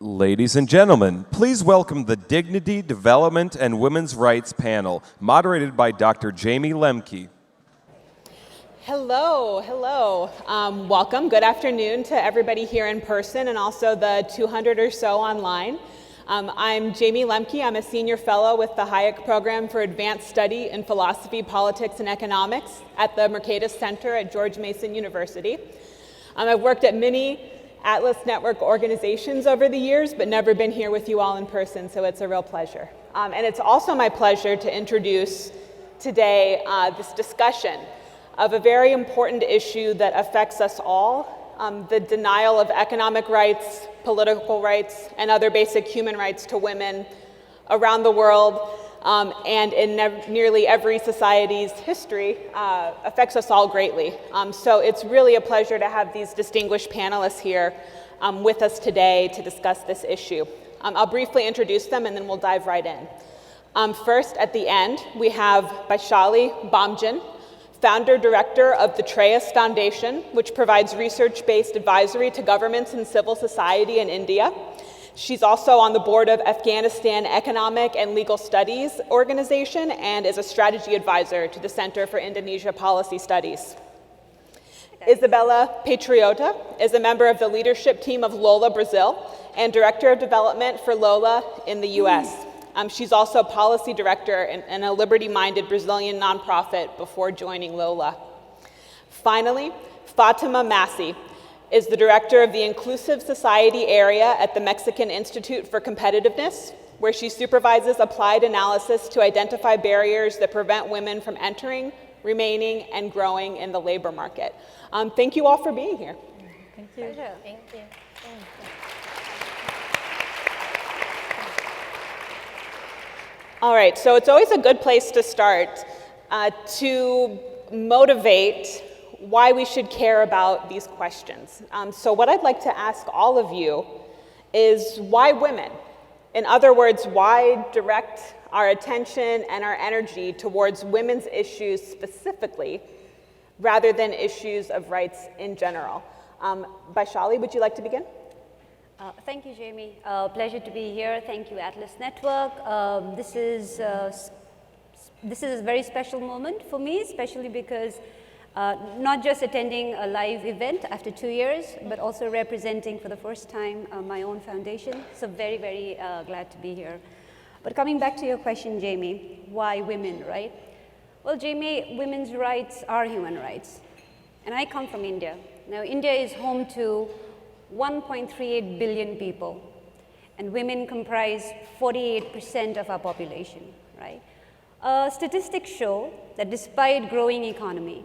Ladies and gentlemen, please welcome the Dignity, Development, and Women's Rights panel, moderated by Dr. Jayme Lemke. Hello. Welcome. Good afternoon to everybody here in person and also the 200 or so online. I'm Jayme Lemke. I'm a senior fellow with the Hayek Program for Advanced Study in Philosophy, Politics, and Economics at the Mercatus Center at George Mason University. I've worked at many Atlas Network organizations over the years, but never been here with you all in person, so it's a real pleasure. And it's also my pleasure to introduce today this discussion of a very important issue that affects us all, the denial of economic rights, political rights, and other basic human rights to women around the world, and in nearly every society's history, affects us all greatly. So it's really a pleasure to have these distinguished panelists here with us today to discuss this issue. I'll briefly introduce them and then we'll dive right in. First, at the end, we have Baisahli Bomjan, founder-director of the Trayas Foundation, which provides research-based advisory to governments and civil society in India. She's also on the board of Afghanistan Economic and Legal Studies Organization and is a strategy advisor to the Center for Indonesia Policy Studies. Izabela Patriota is a member of the leadership team of LULA Brazil and director of development for LULA in the US. She's also policy director in a liberty-minded Brazilian nonprofit before joining LULA. Finally, Fatima Masse is the director of the Inclusive Society area at the Mexican Institute for Competitiveness, where she supervises applied analysis to identify barriers that prevent women from entering, remaining, and growing in the labor market. Thank you all for being here. Thank you. Pleasure. Thank you. All right, so it's always a good place to start to motivate why we should care about these questions. So what I'd like to ask all of you is why women? In other words, why direct our attention and our energy towards women's issues specifically rather than issues of rights in general? Baisahli, would you like to begin? Thank you, Jayme. Pleasure to be here. Thank you, Atlas Network. This is a very special moment for me, especially because not just attending a live event after 2 years, but also representing for the first time my own foundation. So very, very glad to be here. But coming back to your question, Jayme, why women, right? Well, Jayme, women's rights are human rights. And I come from India. Now, India is home to 1.38 billion people, and women comprise 48% of our population, right? Statistics show that despite growing economy,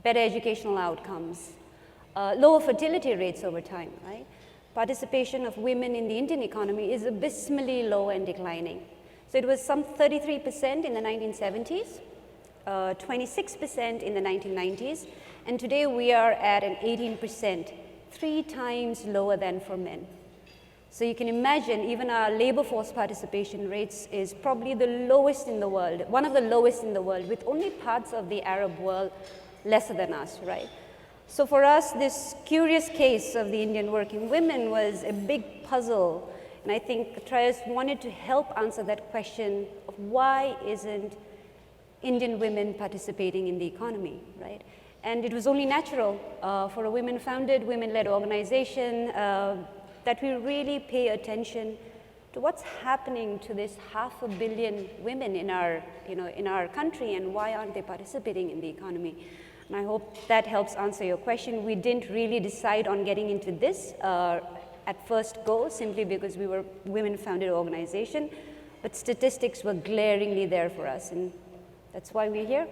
better educational outcomes, lower fertility rates over time, right? Participation of women in the Indian economy is abysmally low and declining. So it was some 33% in the 1970s, 26% in the 1990s, and today we are at an 18%, 3 times lower than for men. So you can imagine even our labor force participation rates is probably the lowest in the world, one of the lowest in the world, with only parts of the Arab world lesser than us, right? So for us, this curious case of the Indian working women was a big puzzle. And I think Trias wanted to help answer that question of why isn't Indian women participating in the economy, right? And it was only natural for a women-founded, women-led organization that we really pay attention to what's happening to this 500 million women in our country and why aren't they participating in the economy. And I hope that helps answer your question. We didn't really decide on getting into this at first go, simply because we were a women-founded organization, but statistics were glaringly there for us, and that's why we're here.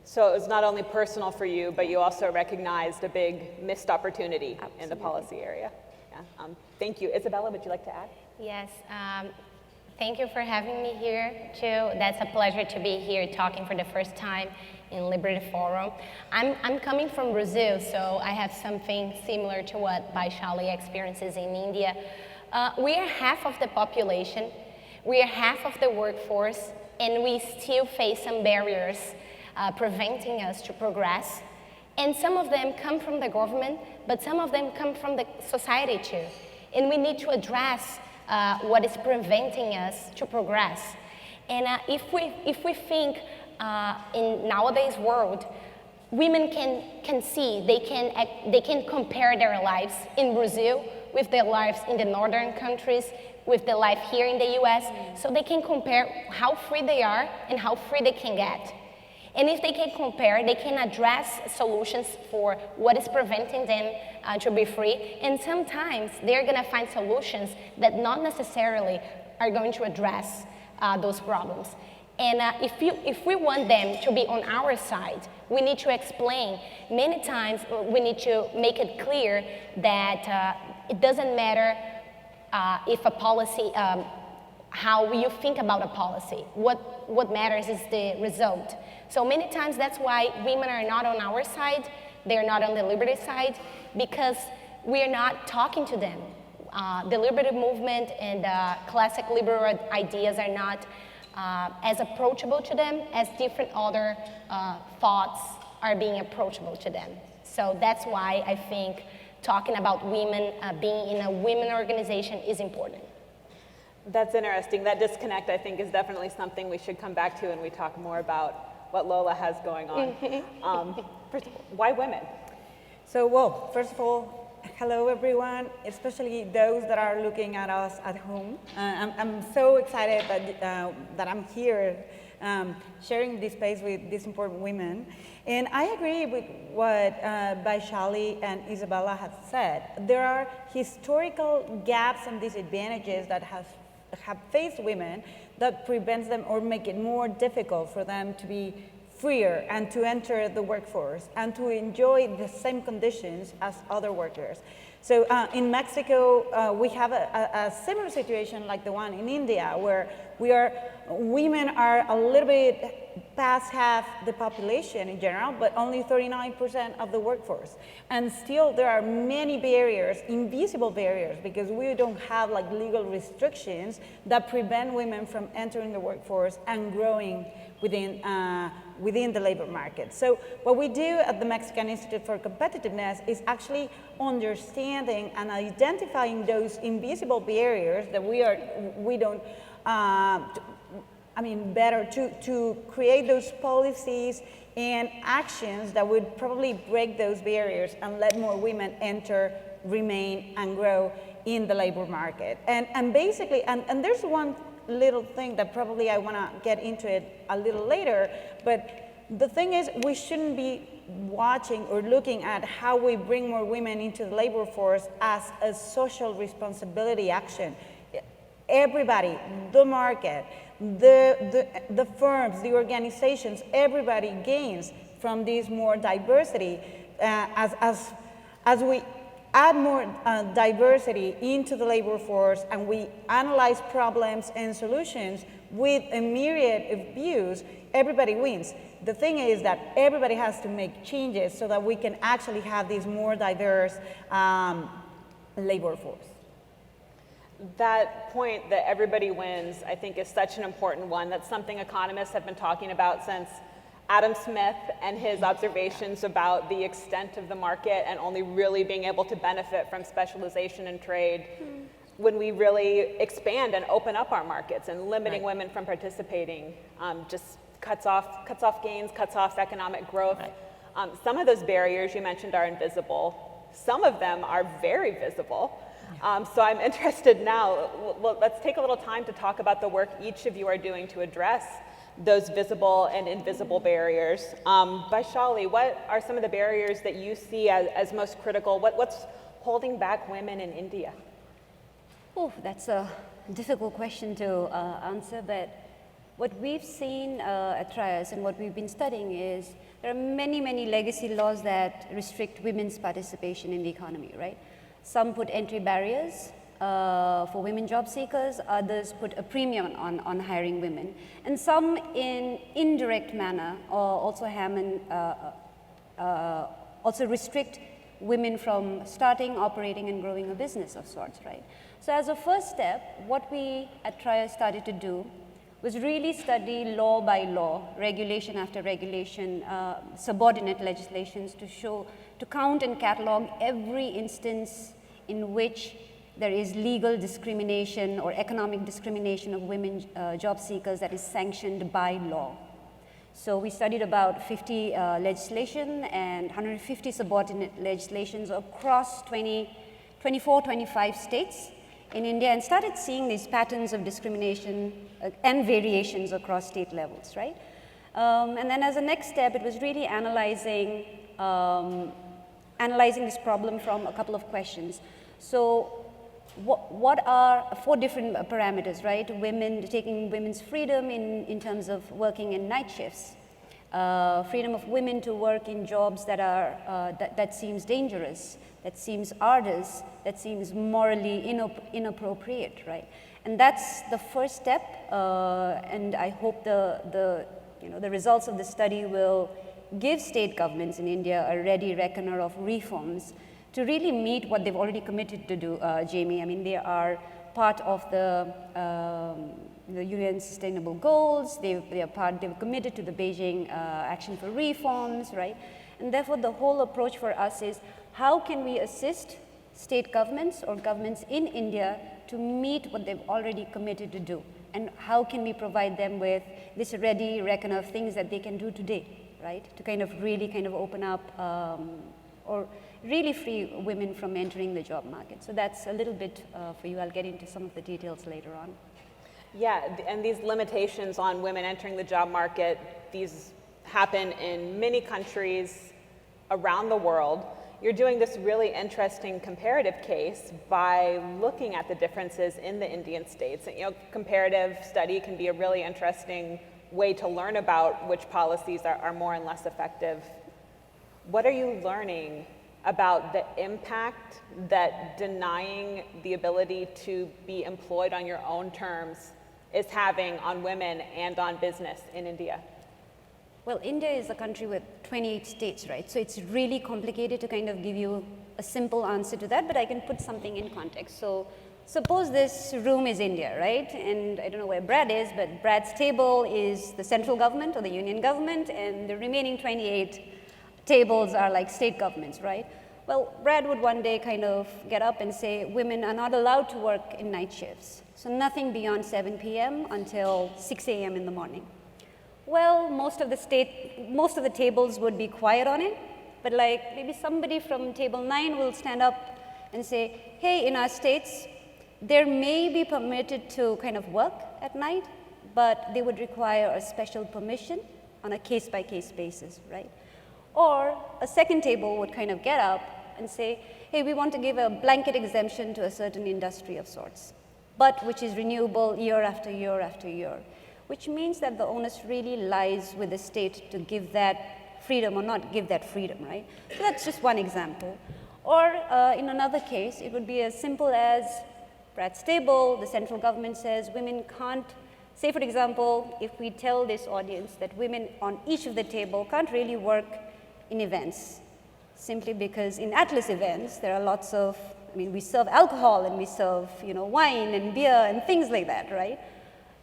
So it was not only personal for you, but you also recognized a big missed opportunity in the policy area. Yeah. Thank you. Izabela, would you like to add? Yes. Thank you for having me here, too. That's a pleasure to be here talking for the first time in Liberty Forum. I'm coming from Brazil, so I have something similar to what Baisahli experiences in India. We are half of the population, we are half of the workforce, and we still face some barriers preventing us to progress. And some of them come from the government, but some of them come from the society too. And we need to address what is preventing us to progress. And if we think in nowadays world, women can see, they can compare their lives in Brazil with their lives in the northern countries, with the life here in the US, so they can compare how free they are and how free they can get. And if they can compare, they can address solutions for what is preventing them to be free. And sometimes they're gonna find solutions that not necessarily are going to address those problems. And if we want them to be on our side, we need to explain. Many times we need to make it clear that it doesn't matter if a policy, how you think about a policy. What matters is the result. So many times that's why women are not on our side, they're not on the liberty side, because we're not talking to them. The liberty movement and classic liberal ideas are not as approachable to them as different other thoughts are being approachable to them. So that's why I think talking about women being in a women organization is important. That's interesting. That disconnect, I think, is definitely something we should come back to when we talk more about what LULA has going on. First of all, why women? So, well, first of all, hello everyone, especially those that are looking at us at home. I'm so excited that I'm here sharing this space with these important women. And I agree with what Baisahli and Izabela have said. There are historical gaps and disadvantages that have faced women that prevents them or make it more difficult for them to be freer and to enter the workforce and to enjoy the same conditions as other workers. So in Mexico, we have a similar situation like the one in India, where women are a little bit past half the population in general, but only 39% of the workforce. And still there are many barriers, invisible barriers, because we don't have like legal restrictions that prevent women from entering the workforce and growing within the labor market. So what we do at the Mexican Institute for Competitiveness is actually understanding and identifying those invisible barriers that we don't, better to create those policies and actions that would probably break those barriers and let more women enter, remain, and grow in the labor market. And basically, and there's one little thing that probably I want to get into it a little later, but the thing is, we shouldn't be watching or looking at how we bring more women into the labor force as a social responsibility action. Everybody, the market, the firms, the organizations, everybody gains from this more diversity as we add more diversity into the labor force and we analyze problems and solutions with a myriad of views, everybody wins. The thing is that everybody has to make changes so that we can actually have this more diverse labor force. That point that everybody wins, I think, is such an important one. That's something economists have been talking about since Adam Smith and his observations about the extent of the market and only really being able to benefit from specialization in trade when we really expand and open up our markets, and limiting women from participating just cuts off gains, cuts off economic growth. Right. Some of those barriers you mentioned are invisible. Some of them are very visible. So I'm interested now, let's take a little time to talk about the work each of you are doing to address those visible and invisible barriers. Baisahli, what are some of the barriers that you see as most critical? What's holding back women in India? Oh, that's a difficult question to answer, but what we've seen at Trias and what we've been studying is there are many legacy laws that restrict women's participation in the economy, right? Some put entry barriers for women job seekers, others put a premium on hiring women, and some in indirect manner also also restrict women from starting, operating, and growing a business of sorts, right? So as a first step, what we at Trias started to do was really study law by law, regulation after regulation, subordinate legislations to count and catalog every instance in which there is legal discrimination or economic discrimination of women job seekers that is sanctioned by law. So we studied about 50 legislation and 150 subordinate legislations across 24, 25 states in India, and started seeing these patterns of discrimination and variations across state levels, right? And then as a next step, it was really analyzing this problem from a couple of questions. So what are 4 different parameters, right? Taking women's freedom in terms of working in night shifts, freedom of women to work in jobs that are that seems dangerous, that seems arduous, that seems morally inappropriate, right? And that's the first step, and I hope the results of the study will give state governments in India a ready reckoner of reforms to really meet what they've already committed to do, Jayme. I mean, they are part of the UN Sustainable Goals. They've committed to the Beijing Action for Reforms, right? And therefore, the whole approach for us is how can we assist state governments or governments in India to meet what they've already committed to do? And how can we provide them with this ready reckoner of things that they can do today, right? To kind of really open up or really free women from entering the job market. So that's a little bit for you. I'll get into some of the details later on. Yeah, and these limitations on women entering the job market, these happen in many countries around the world. You're doing this really interesting comparative case by looking at the differences in the Indian states. And, comparative study can be a really interesting way to learn about which policies are more and less effective. What are you learning about the impact that denying the ability to be employed on your own terms is having on women and on business in India? Well, India is a country with 28 states, right? So it's really complicated to kind of give you a simple answer to that, but I can put something in context. So suppose this room is India, right? And I don't know where Brad is, but Brad's table is the central government or the union government, and the remaining 28 tables are like state governments, right? Well, Brad would one day kind of get up and say, women are not allowed to work in night shifts. So nothing beyond 7 p.m. until 6 a.m. in the morning. Well, most of the tables would be quiet on it, but like maybe somebody from table 9 will stand up and say, hey, in our states, they may be permitted to kind of work at night, but they would require a special permission on a case-by-case basis, right? Or a second table would kind of get up and say, hey, we want to give a blanket exemption to a certain industry of sorts, but which is renewable year after year after year, which means that the onus really lies with the state to give that freedom or not give that freedom, right? So that's just one example. Or in another case, it would be as simple as Brad's table, the central government says women can't, say for example, if we tell this audience that women on each of the table can't really work in events, simply because in Atlas events, there are lots of, we serve alcohol and we serve, wine and beer and things like that, right?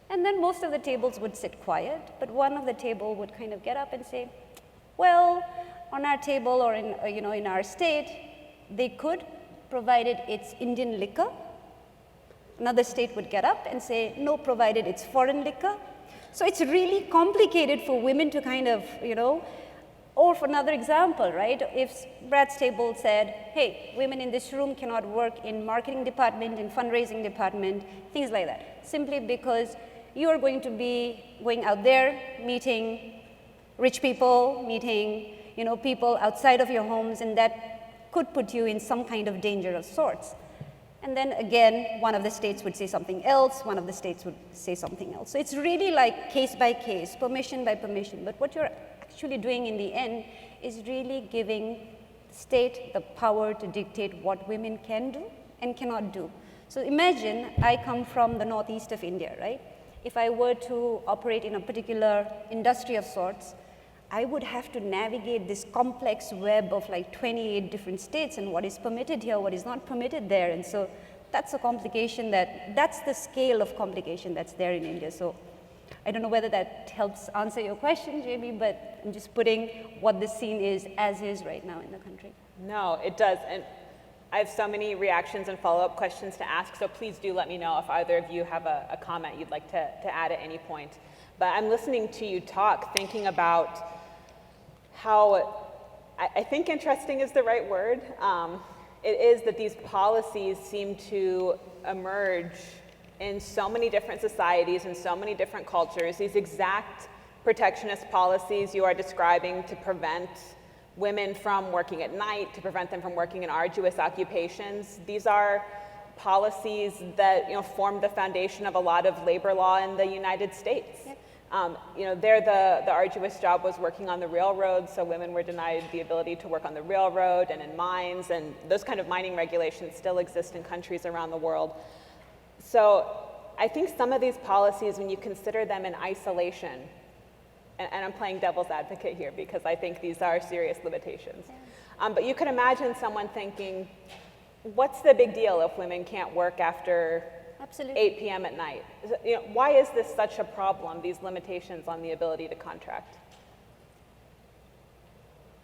And then most of the tables would sit quiet, but one of the table would kind of get up and say, well, on our table or in our state, they could, provided it's Indian liquor. Another state would get up and say, no, provided it's foreign liquor. So it's really complicated for women to kind of, or for another example, right? If Brad's table said, hey, women in this room cannot work in marketing department, in fundraising department, things like that, simply because you are going to be going out there, meeting rich people, meeting, people outside of your homes, and that could put you in some kind of danger of sorts. And then again, one of the states would say something else, one of the states would say something else. So it's really like case by case, permission by permission. But what you're actually doing in the end is really giving the state the power to dictate what women can do and cannot do. So imagine I come from the northeast of India, right? If I were to operate in a particular industry of sorts, I would have to navigate this complex web of like 28 different states and what is permitted here, what is not permitted there. And so that's a complication that's the scale of complication that's there in India. So I don't know whether that helps answer your question, Jayme, but I'm just putting what the scene is as is right now in the country. No, it does. And I have so many reactions and follow-up questions to ask, so please do let me know if either of you have a comment you'd like to add at any point. But I'm listening to you talk, thinking about how, I think interesting is the right word. It is that these policies seem to emerge in so many different societies and so many different cultures. These exact protectionist policies you are describing to prevent women from working at night, to prevent them from working in arduous occupations. These are policies that form the foundation of a lot of labor law in the United States. Yep. There the arduous job was working on the railroad, so women were denied the ability to work on the railroad and in mines, and those kind of mining regulations still exist in countries around the world. So I think some of these policies, when you consider them in isolation, and I'm playing devil's advocate here because I think these are serious limitations. Yeah. But you could imagine someone thinking, what's the big deal if women can't work after Absolutely. 8 p.m. at night? Why is this such a problem, these limitations on the ability to contract?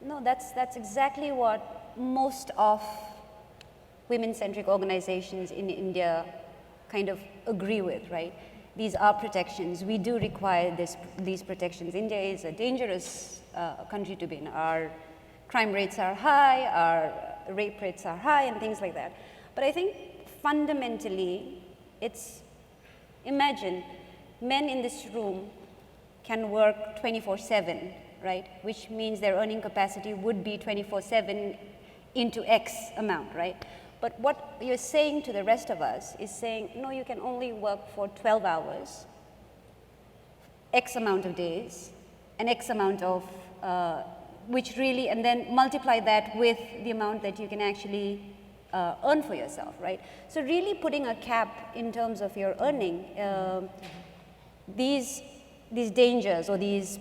No, that's exactly what most of women-centric organizations in India kind of agree with, right? These are protections. We do require these protections. India is a dangerous country to be in. Our crime rates are high, our rape rates are high, and things like that. But I think fundamentally, imagine men in this room can work 24/7, right? Which means their earning capacity would be 24/7 into X amount, right? But what you're saying to the rest of us is saying, no, you can only work for 12 hours, X amount of days, and X amount of, and then multiply that with the amount that you can actually earn for yourself, right? So really putting a cap in terms of your earning, these dangers or these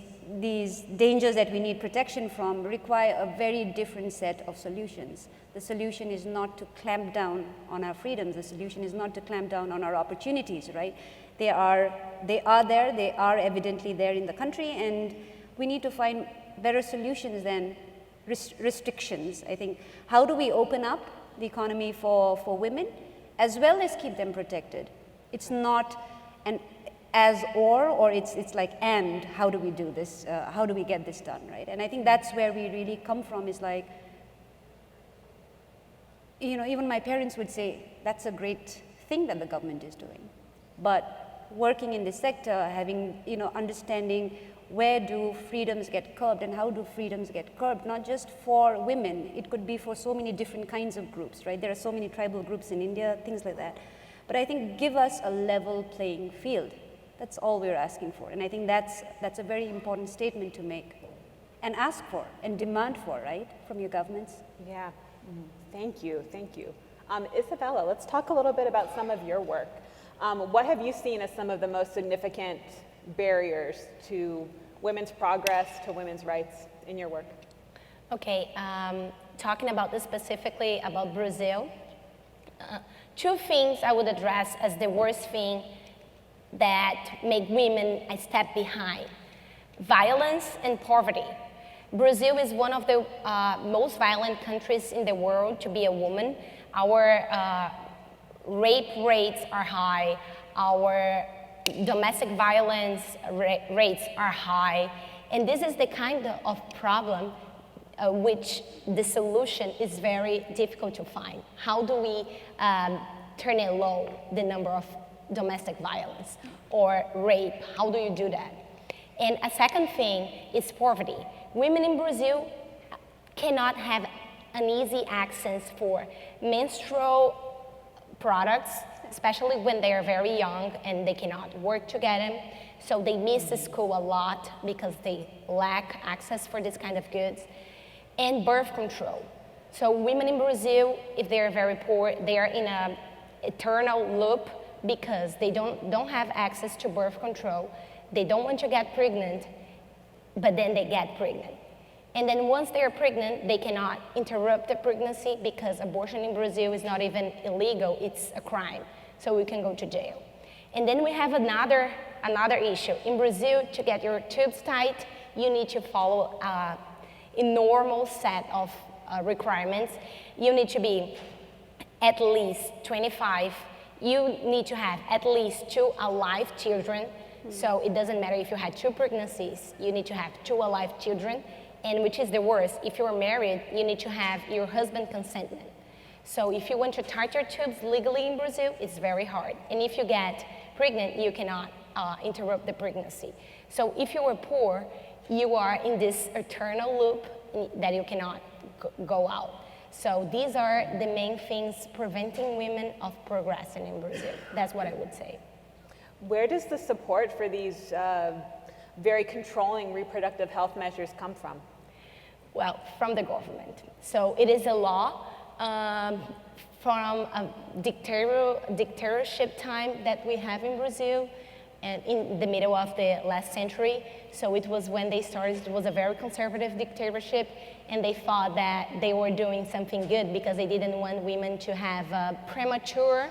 dangers that we need protection from require a very different set of solutions. The solution is not to clamp down on our freedoms. The solution is not to clamp down on our opportunities, right? They are there, they are evidently there in the country, and we need to find better solutions than restrictions. I think, how do we open up the economy for women as well as keep them protected? It's not an or it's like, and how do we do this? How do we get this done, right? And I think that's where we really come from, is like, even my parents would say, that's a great thing that the government is doing. But working in this sector, having, understanding where do freedoms get curbed and how do freedoms get curbed, not just for women, it could be for so many different kinds of groups, right? There are so many tribal groups in India, things like that. But I think give us a level playing field. That's all we're asking for. And I think that's a very important statement to make and ask for and demand for, right, from your governments. Yeah, thank you. Izabela, let's talk a little bit about some of your work. What have you seen as some of the most significant barriers to women's progress, to women's rights in your work? Okay, talking about this specifically about Brazil, two things I would address as the worst thing that make women a step behind: violence and poverty. Brazil is one of the most violent countries in the world to be a woman. Our rape rates are high, our domestic violence rates are high, and this is the kind of problem which the solution is very difficult to find. How do we turn it low, the number of domestic violence or rape? How do you do that? And a second thing is poverty. Women in Brazil cannot have an easy access for menstrual products, especially when they are very young and they cannot work to get them. So they miss school a lot because they lack access for this kind of goods. And birth control. So women in Brazil, if they're very poor, they are in an eternal loop because they don't have access to birth control. They don't want to get pregnant, but then they get pregnant. And then once they're pregnant, they cannot interrupt the pregnancy because abortion in Brazil is not even illegal, it's a crime. So we can go to jail. And then we have another issue. In Brazil, to get your tubes tied, you need to follow a normal set of requirements. You need to be at least 25, you need to have at least 2 alive children. So it doesn't matter if you had 2 pregnancies, you need to have 2 alive children. And which is the worst, if you're married, you need to have your husband consentment. So if you want to tighter tubes legally in Brazil, it's very hard. And if you get pregnant, you cannot interrupt the pregnancy. So if you are poor, you are in this eternal loop that you cannot go out. So these are the main things preventing women of progressing in Brazil. That's what I would say. Where does the support for these very controlling reproductive health measures come from? Well, from the government. So it is a law from a dictatorship time that we have in Brazil, and in the middle of the last century. So it was when they started, it was a very conservative dictatorship, and they thought that they were doing something good because they didn't want women to have premature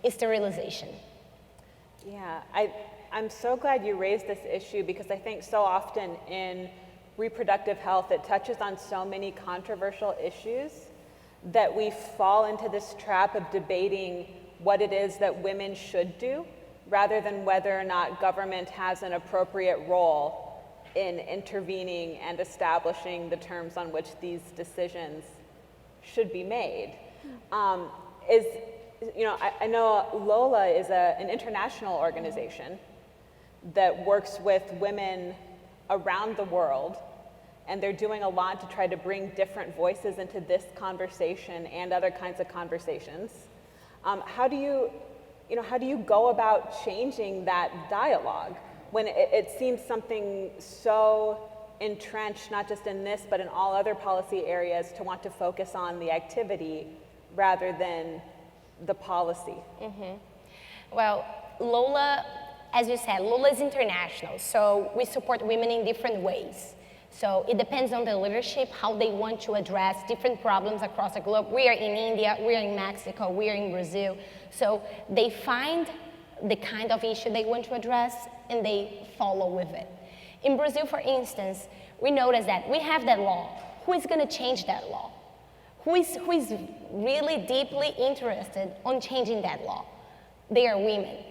sterilization. Yeah, I'm so glad you raised this issue, because I think so often in reproductive health, it touches on so many controversial issues that we fall into this trap of debating what it is that women should do, rather than whether or not government has an appropriate role in intervening and establishing the terms on which these decisions should be made. I know LULA is an international organization that works with women around the world, and they're doing a lot to try to bring different voices into this conversation and other kinds of conversations. How do you go about changing that dialogue when it seems something so entrenched, not just in this, but in all other policy areas, to want to focus on the activity rather than the policy? Well, LULA, as you said, LULA is international, so we support women in different ways. So it depends on the leadership, how they want to address different problems across the globe. We are in India, we are in Mexico, we are in Brazil. So they find the kind of issue they want to address and they follow with it. In Brazil, for instance, we noticed that we have that law. Who is going to change that law? Who is really deeply interested on changing that law? They are women.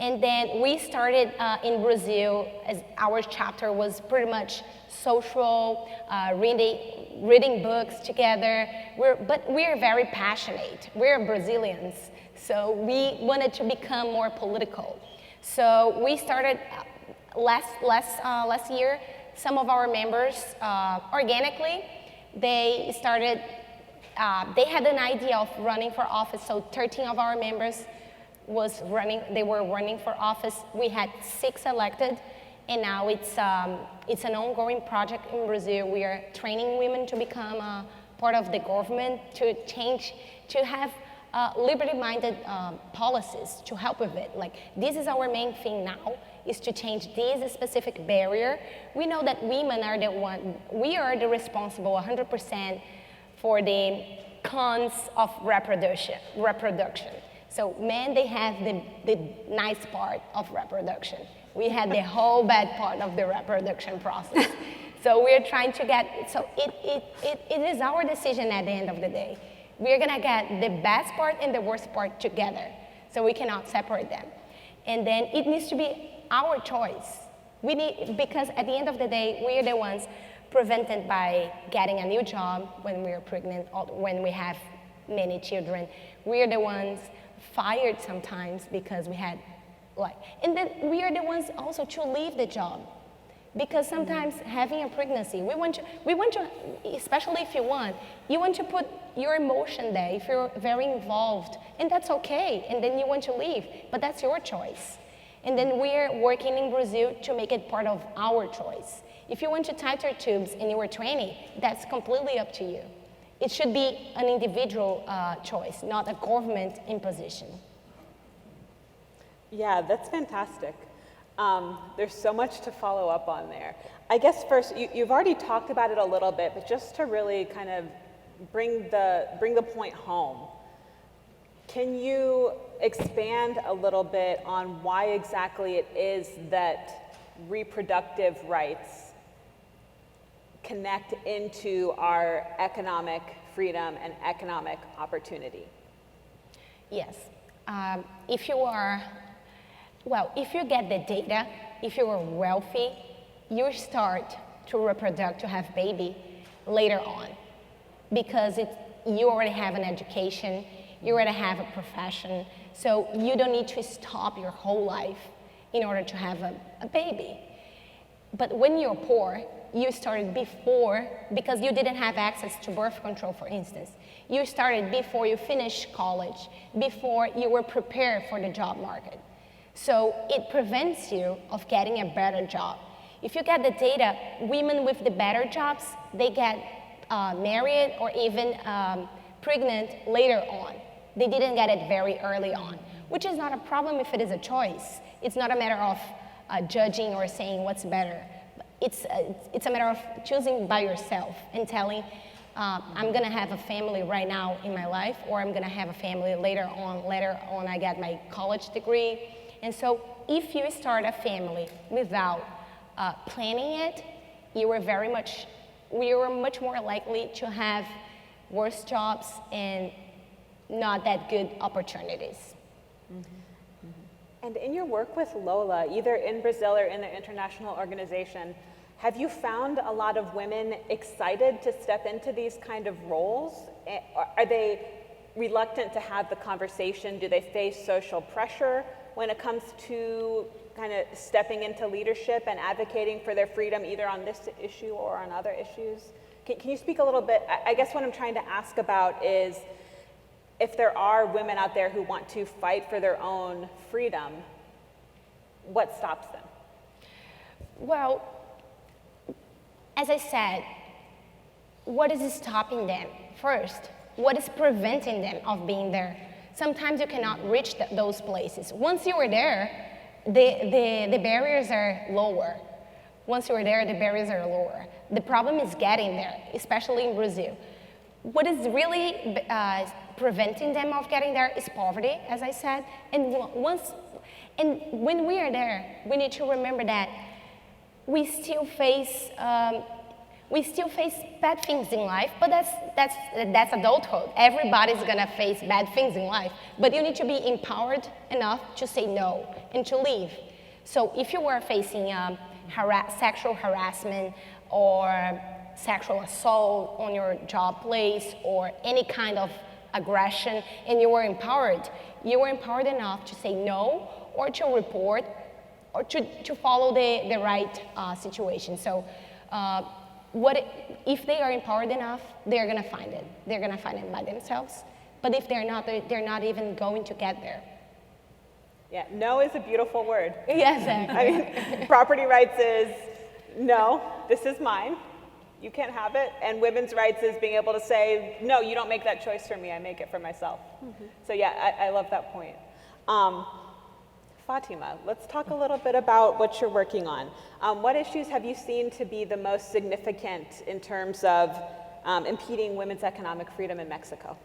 And then we started in Brazil, as our chapter was pretty much social, reading books together. But we're very passionate. We're Brazilians, so we wanted to become more political. So we started last year. Some of our members, organically, they started. They had an idea of running for office. So 13 of our members they were running for office. We had 6 elected, and now it's an ongoing project in Brazil. We are training women to become a part of the government, to change, to have liberty-minded policies to help with it. Like, this is our main thing now, is to change this specific barrier. We know that women are we are the responsible 100% for the cons of reproduction. So men, they have the nice part of reproduction. We had the whole bad part of the reproduction process. So we're trying to get, so it is our decision at the end of the day. We're gonna get the best part and the worst part together. So we cannot separate them. And then it needs to be our choice. Because at the end of the day, we're the ones prevented by getting a new job when we're pregnant or when we have many children. We're the ones fired sometimes because we had and then we are the ones also to leave the job, because sometimes having a pregnancy, we want to, especially if you want to put your emotion there, if you're very involved, and that's okay, and then you want to leave, but that's your choice. And then we're working in Brazil to make it part of our choice. If you want to tighter tubes and you were 20, that's completely up to you. It should be an individual choice, not a government imposition. Yeah, that's fantastic. There's so much to follow up on there. I guess first, you've already talked about it a little bit, but just to really kind of bring the point home, can you expand a little bit on why exactly it is that reproductive rights connect into our economic freedom and economic opportunity? Yes. If you get the data, if you are wealthy, you start to reproduce, to have baby later on, because you already have an education, you already have a profession, so you don't need to stop your whole life in order to have a baby. But when you're poor, you started before, because you didn't have access to birth control, for instance. You started before you finished college, before you were prepared for the job market. So it prevents you of getting a better job. If you get the data, women with the better jobs, they get married or even pregnant later on. They didn't get it very early on, which is not a problem if it is a choice. It's not a matter of judging or saying what's better. It's a matter of choosing by yourself and telling, I'm gonna have a family right now in my life, or I'm gonna have a family later on. Later on, I get my college degree. And so if you start a family without planning it, we were much more likely to have worse jobs and not that good opportunities. Mm-hmm. Mm-hmm. And in your work with LULA, either in Brazil or in the international organization, have you found a lot of women excited to step into these kind of roles? Are they reluctant to have the conversation? Do they face social pressure when it comes to kind of stepping into leadership and advocating for their freedom, either on this issue or on other issues? Can you speak a little bit? I guess what I'm trying to ask about is, if there are women out there who want to fight for their own freedom, what stops them? Well, as I said, what is stopping them? First, what is preventing them of being there? Sometimes you cannot reach those places. Once you are there, the barriers are lower. Once you are there, the barriers are lower. The problem is getting there, especially in Brazil. What is really preventing them of getting there is poverty, as I said. And when we are there, we need to remember that we still face bad things in life, but that's adulthood. Everybody's gonna face bad things in life, but you need to be empowered enough to say no and to leave. So if you were facing sexual harassment or sexual assault on your job place or any kind of aggression, and you were empowered enough to say no, or to report, or to follow the right situation. So if they are empowered enough, they're gonna find it. They're gonna find it by themselves. But if they're not even going to get there. Yeah, no is a beautiful word. Yes, I mean, property rights is, no, this is mine. You can't have it. And women's rights is being able to say, no, you don't make that choice for me, I make it for myself. Mm-hmm. So yeah, I love that point. Fatima, let's talk a little bit about what you're working on. What issues have you seen to be the most significant in terms of impeding women's economic freedom in Mexico?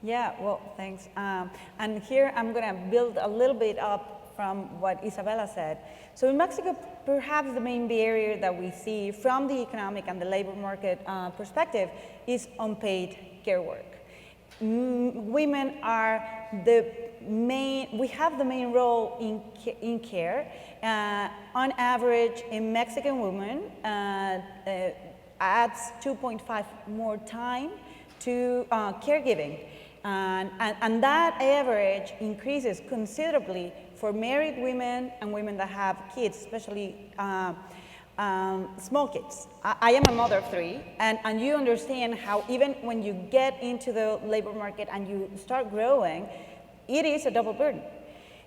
Yeah, well, thanks. And here I'm going to build a little bit up from what Izabela said. So in Mexico, perhaps the main barrier that we see from the economic and the labor market perspective is unpaid care work. Women are we have the main role in care. On average, a Mexican woman adds 2.5 more time to caregiving. And that average increases considerably for married women and women that have kids, especially small kids. I am a mother of 3, and you understand how even when you get into the labor market and you start growing, it is a double burden.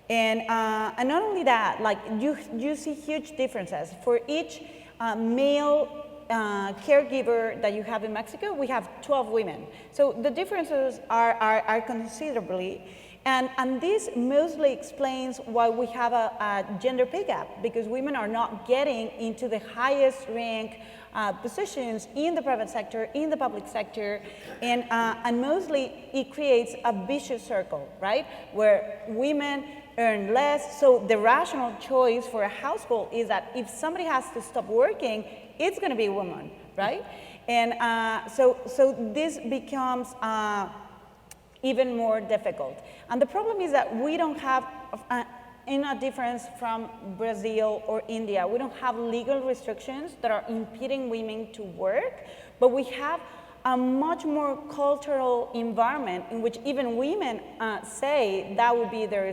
And not only that, like you see huge differences. For each male caregiver that you have in Mexico, we have 12 women. So the differences are considerably, and this mostly explains why we have a gender pay gap, because women are not getting into the highest rank positions in the private sector, in the public sector, and mostly it creates a vicious circle, right? Where women earn less, so the rational choice for a household is that if somebody has to stop working, it's going to be a woman, right? And so this becomes even more difficult. And the problem is that we don't have, in a difference from Brazil or India, we don't have legal restrictions that are impeding women to work, but we have a much more cultural environment in which even women say that would be their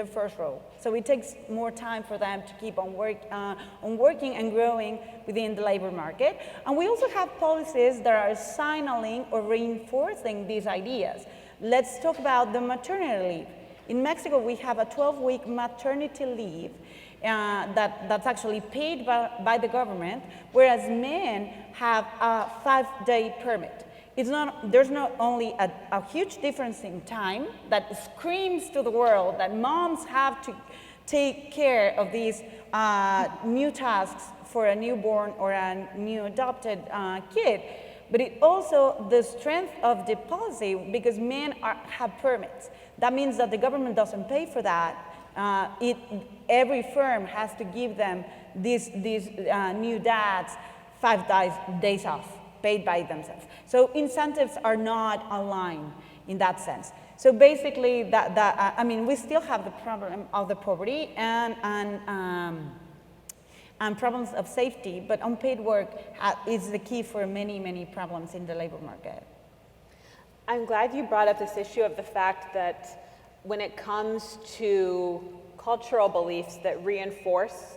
first role. So it takes more time for them to keep on working and growing within the labor market. And we also have policies that are signaling or reinforcing these ideas. Let's talk about the maternity leave. In Mexico, we have a 12-week maternity leave that's actually paid by the government, whereas men have a 5-day permit. There's not only a huge difference in time that screams to the world that moms have to take care of these new tasks for a newborn or a new adopted kid, but it also the strength of the policy because men have permits. That means that the government doesn't pay for that. Every firm has to give them these new dads 5 days off, paid by themselves. So incentives are not aligned in that sense. So basically, I mean, we still have the problem of the poverty and problems of safety, but unpaid work is the key for many, many problems in the labor market. I'm glad you brought up this issue of the fact that when it comes to cultural beliefs that reinforce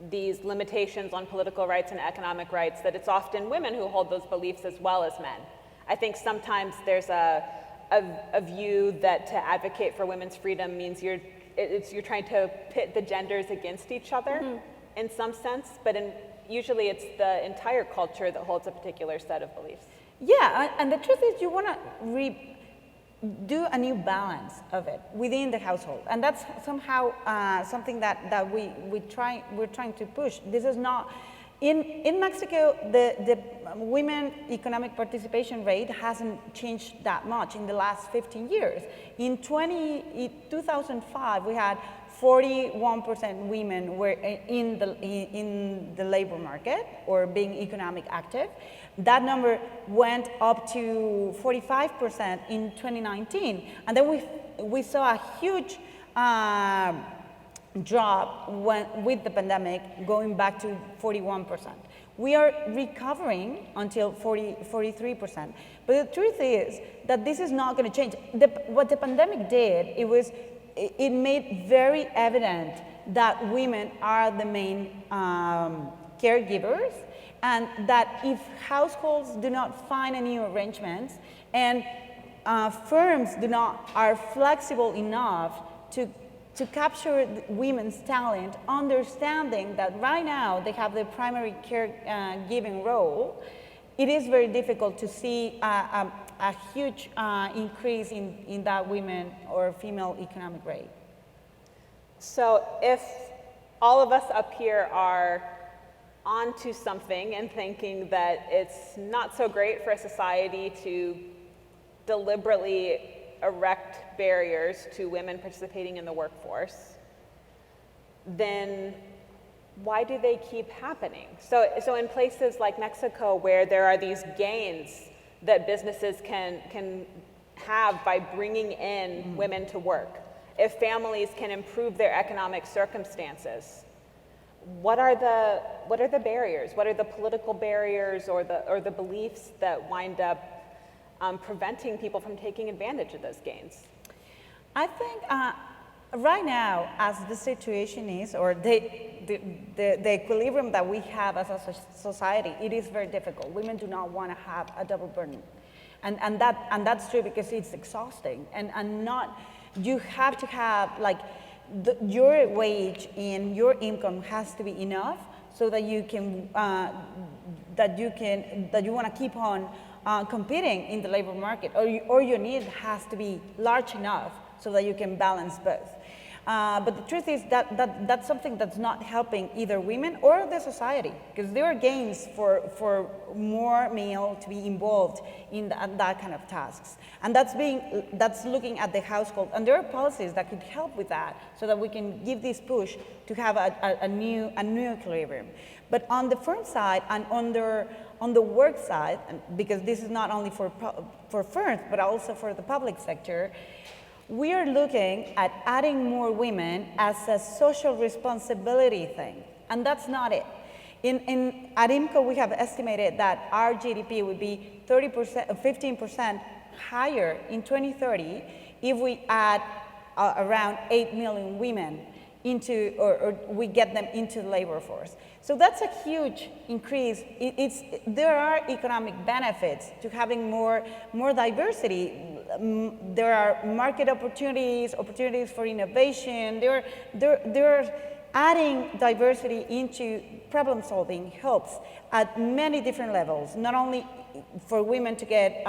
these limitations on political rights and economic rights, that it's often women who hold those beliefs as well as men. I think sometimes there's a view that to advocate for women's freedom means you're trying to pit the genders against each other in some sense, but usually it's the entire culture that holds a particular set of beliefs. Yeah, and the truth is you want to do a new balance of it within the household, and that's somehow something that we're trying to push. This is not in Mexico. The women economic participation rate hasn't changed that much in the last 15 years. In 2005, we had 41% women were in the labor market or being economic active. That number went up to 45% in 2019, and then we saw a huge drop with the pandemic, going back to 41%. We are recovering until 43%, but the truth is that this is not going to change. What the pandemic did, it made very evident that women are the main caregivers, and that if households do not find a new arrangements and firms are flexible enough to capture women's talent, understanding that right now they have the primary caregiving role, it is very difficult to see a huge increase in that women or female economic rate. So if all of us up here are onto something and thinking that it's not so great for a society to deliberately erect barriers to women participating in the workforce, then why do they keep happening? So in places like Mexico, where there are these gains that businesses can have by bringing in women to work, if families can improve their economic circumstances, what are the barriers? What are the political barriers or the beliefs that wind up preventing people from taking advantage of those gains? I think right now, as the situation is, or the equilibrium that we have as a society, it is very difficult. Women do not want to have a double burden, and that's true because it's exhausting, and not you have to have like your wage and your income has to be enough so that you can that you want to keep on competing in the labor market, or your need has to be large enough so that you can balance both. But the truth is that's something that's not helping either women or the society, because there are gains for more male to be involved in that kind of tasks. And that's looking at the household. And there are policies that could help with that so that we can give this push to have a new equilibrium. But on the firm side and under on the work side, and because this is not only for firms, but also for the public sector, we are looking at adding more women as a social responsibility thing, and that's not it. At IMCO, we have estimated that our GDP would be 15% higher in 2030 if we add around 8 million women into, or we get them into the labor force. So that's a huge increase. There are economic benefits to having more diversity. There are market opportunities for innovation. There are adding diversity into problem solving helps at many different levels, not only for women to get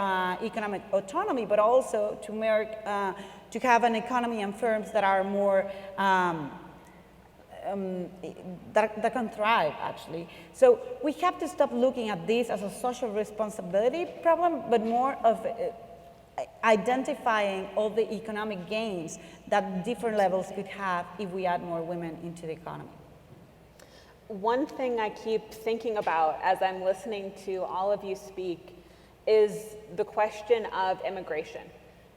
economic autonomy, but also to have an economy and firms that are more that can thrive, actually. So we have to stop looking at this as a social responsibility problem, but more of identifying all the economic gains that different levels could have if we add more women into the economy. One thing I keep thinking about as I'm listening to all of you speak is the question of immigration.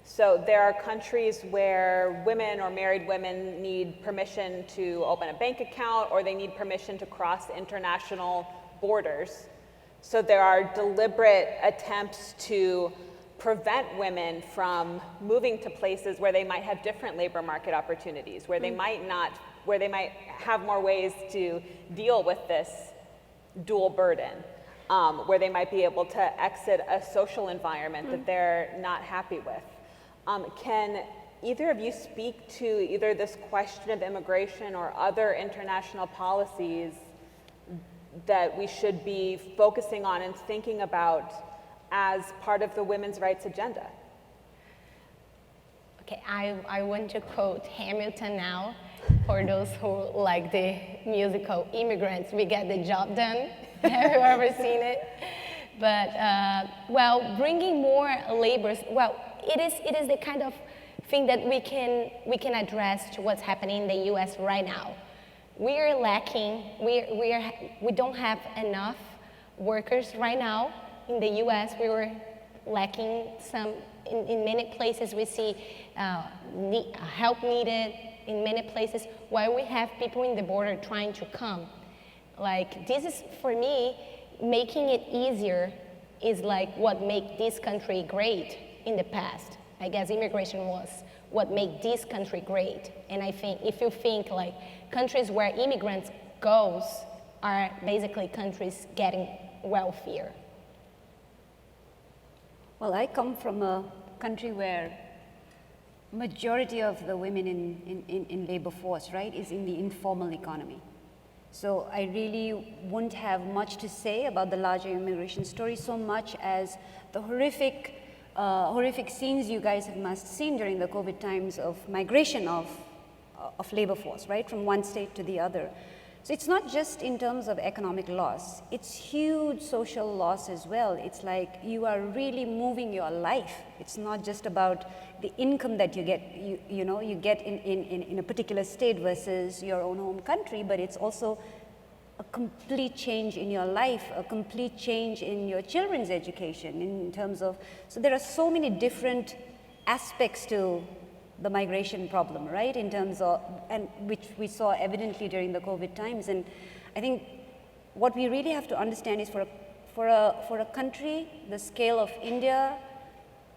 So there are countries where women or married women need permission to open a bank account, or they need permission to cross international borders. So there are deliberate attempts to prevent women from moving to places where they might have different labor market opportunities, where they might have more ways to deal with this dual burden, where they might be able to exit a social environment that they're not happy with. Can either of you speak to either this question of immigration or other international policies that we should be focusing on and thinking about as part of the women's rights agenda? Okay, I want to quote Hamilton now. For those who like the musical Immigrants, We Get the Job Done. Have you ever seen it? But, well, bringing more laborers, well, it is the kind of thing that we can address to what's happening in the US right now. We are lacking, we don't have enough workers right now in the US. We were lacking some, in many places we see help needed in many places, while we have people in the border trying to come. Like, this is, for me, making it easier is like what made this country great in the past. I guess immigration was what made this country great. And I think, if you think like countries where immigrants goes are basically countries getting wealthier. Well, I come from a country where majority of the women in labor force, right, is in the informal economy. So I really wouldn't have much to say about the larger immigration story, so much as the horrific scenes you guys have must seen during the COVID times of migration of labor force, right, from one state to the other. So it's not just in terms of economic loss, it's huge social loss as well. It's like you are really moving your life. It's not just about the income that you get, you get in a particular state versus your own home country, but it's also a complete change in your life, a complete change in your children's education in terms of, so there are so many different aspects to the migration problem, right, in terms of, and which we saw evidently during the COVID times. And I think what we really have to understand is for a country the scale of India,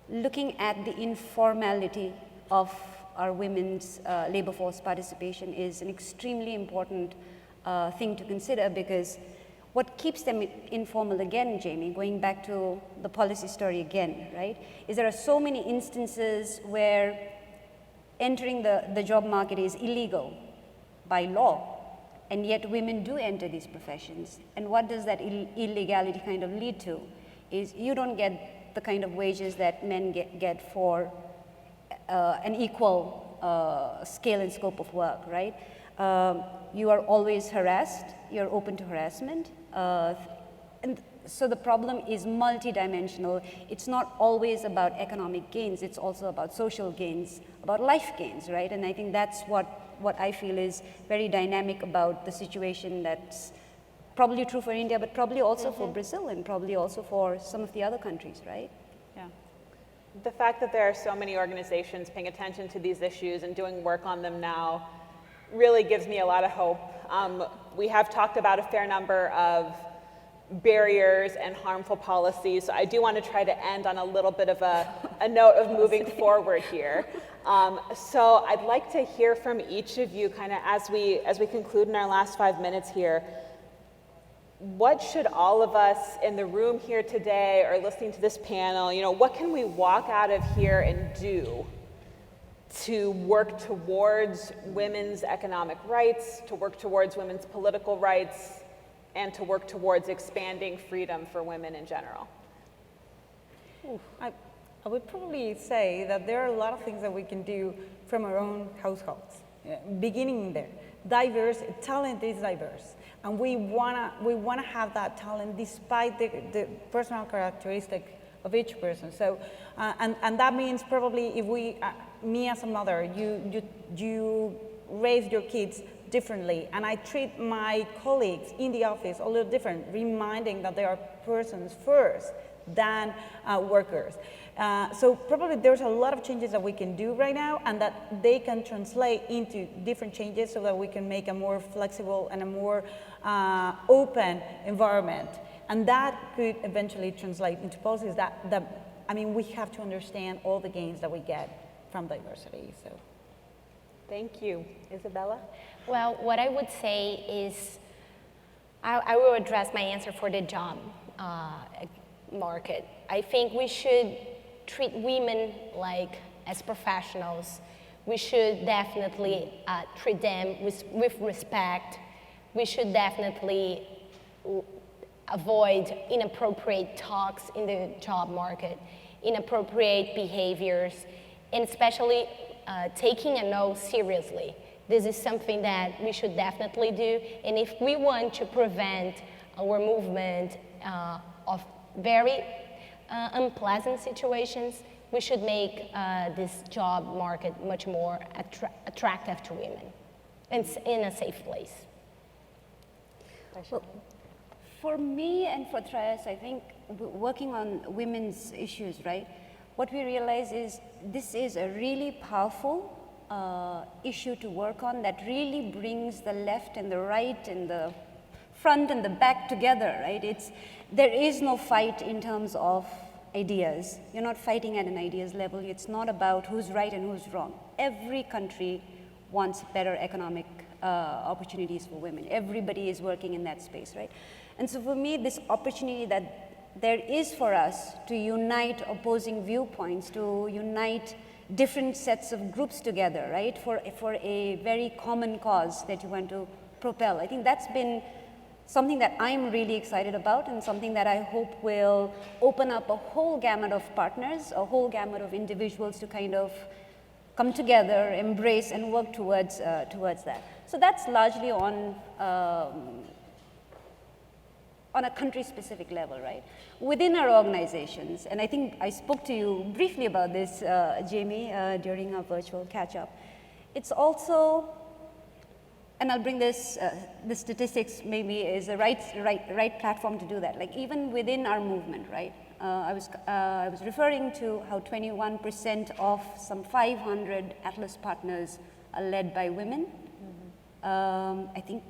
looking at the informality of our women's labor force participation is an extremely important thing to consider, because what keeps them informal again, Jayme, going back to the policy story again, right, is there are so many instances where entering the job market is illegal by law, and yet women do enter these professions. And what does that illegality kind of lead to is you don't get the kind of wages that men get for an equal scale and scope of work, right? You are always harassed, you're open to harassment, and so the problem is multidimensional. It's not always about economic gains, it's also about social gains, about life gains, right? And I think that's what I feel is very dynamic about the situation that's probably true for India, but probably also for Brazil and probably also for some of the other countries, right? Yeah. The fact that there are so many organizations paying attention to these issues and doing work on them now really gives me a lot of hope. We have talked about a fair number of barriers and harmful policies, so I do want to try to end on a little bit of a note of moving forward here. So I'd like to hear from each of you kind of as we conclude in our last 5 minutes here. What should all of us in the room here today or listening to this panel, what can we walk out of here and do to work towards women's economic rights, to work towards women's political rights, and to work towards expanding freedom for women in general? I would probably say that there are a lot of things that we can do from our own households, beginning there. Talent is diverse, and we wanna have that talent despite the personal characteristic of each person. So, and that means probably if me as a mother, you raise your kids differently, and I treat my colleagues in the office a little different, reminding that they are persons first than workers. So probably there's a lot of changes that we can do right now, and that they can translate into different changes so that we can make a more flexible and a more open environment. And that could eventually translate into policies we have to understand all the gains that we get from diversity. So, thank you. Izabela? Well, what I would say is, I will address my answer for the job market. I think we should treat women as professionals. We should definitely treat them with respect. We should definitely avoid inappropriate talks in the job market, inappropriate behaviors, and especially taking a no seriously. This is something that we should definitely do. And if we want to prevent our movement of very unpleasant situations, we should make this job market much more attractive to women and in a safe place. Well, for me and for Trias, I think working on women's issues, right? What we realize is this is a really powerful issue to work on that really brings the left and the right and the front and the back together, right? There is no fight in terms of ideas. You're not fighting at an ideas level. It's not about who's right and who's wrong. Every country wants better economic opportunities for women. Everybody is working in that space, right? And so for me, this opportunity that there is for us to unite opposing viewpoints, to unite different sets of groups together, right, for a very common cause that you want to propel. I think that's been something that I'm really excited about, and something that I hope will open up a whole gamut of partners, a whole gamut of individuals to kind of come together, embrace, and work towards that. So that's largely on a country-specific level, right? Within our organizations, and I think I spoke to you briefly about this, Jayme, during our virtual catch-up. It's also, and I'll bring this, the statistics maybe is the right platform to do that. Like even within our movement, right? I was referring to how 21% of some 500 Atlas partners are led by women. I think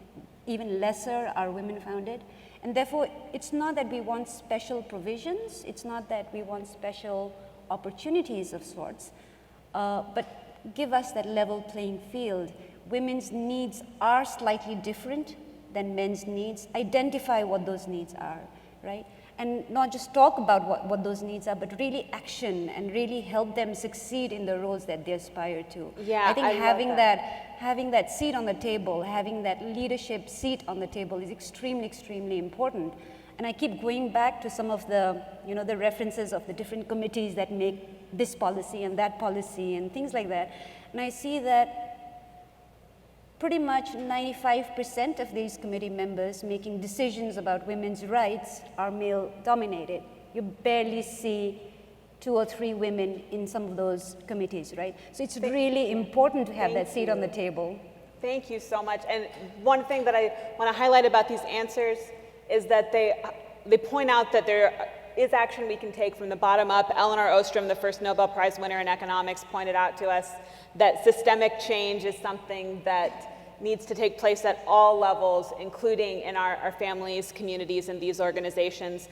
even lesser are women-founded. And therefore, it's not that we want special provisions, it's not that we want special opportunities of sorts, but give us that level playing field. Women's needs are slightly different than men's needs. Identify what those needs are, right? And not just talk about what those needs are, but really action and really help them succeed in the roles that they aspire to. Yeah, I think having that seat on the table, having that leadership seat on the table is extremely, extremely important. And I keep going back to some of the, the references of the different committees that make this policy and that policy and things like that. And I see that pretty much 95% of these committee members making decisions about women's rights are male dominated. You barely see 2 or 3 women in some of those committees, right? So it's really important to have that seat on the table. Thank you so much. And one thing that I want to highlight about these answers is that they point out that there is action we can take from the bottom up. Elinor Ostrom, the first Nobel Prize winner in economics, pointed out to us that systemic change is something that needs to take place at all levels, including in our families, communities, and these organizations.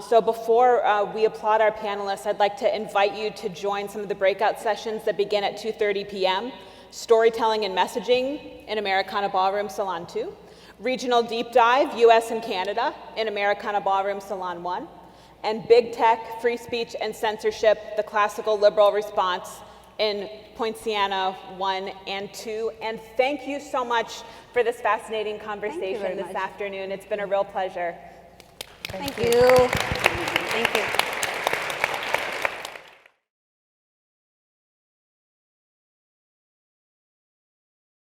So before we applaud our panelists, I'd like to invite you to join some of the breakout sessions that begin at 2:30 p.m. Storytelling and Messaging in Americana Ballroom Salon 2. Regional Deep Dive, US and Canada in Americana Ballroom Salon 1. And Big Tech, Free Speech and Censorship, the Classical Liberal Response in Poinciana 1 and 2. And thank you so much for this fascinating conversation this afternoon. It's been a real pleasure. Thank you. Thank you.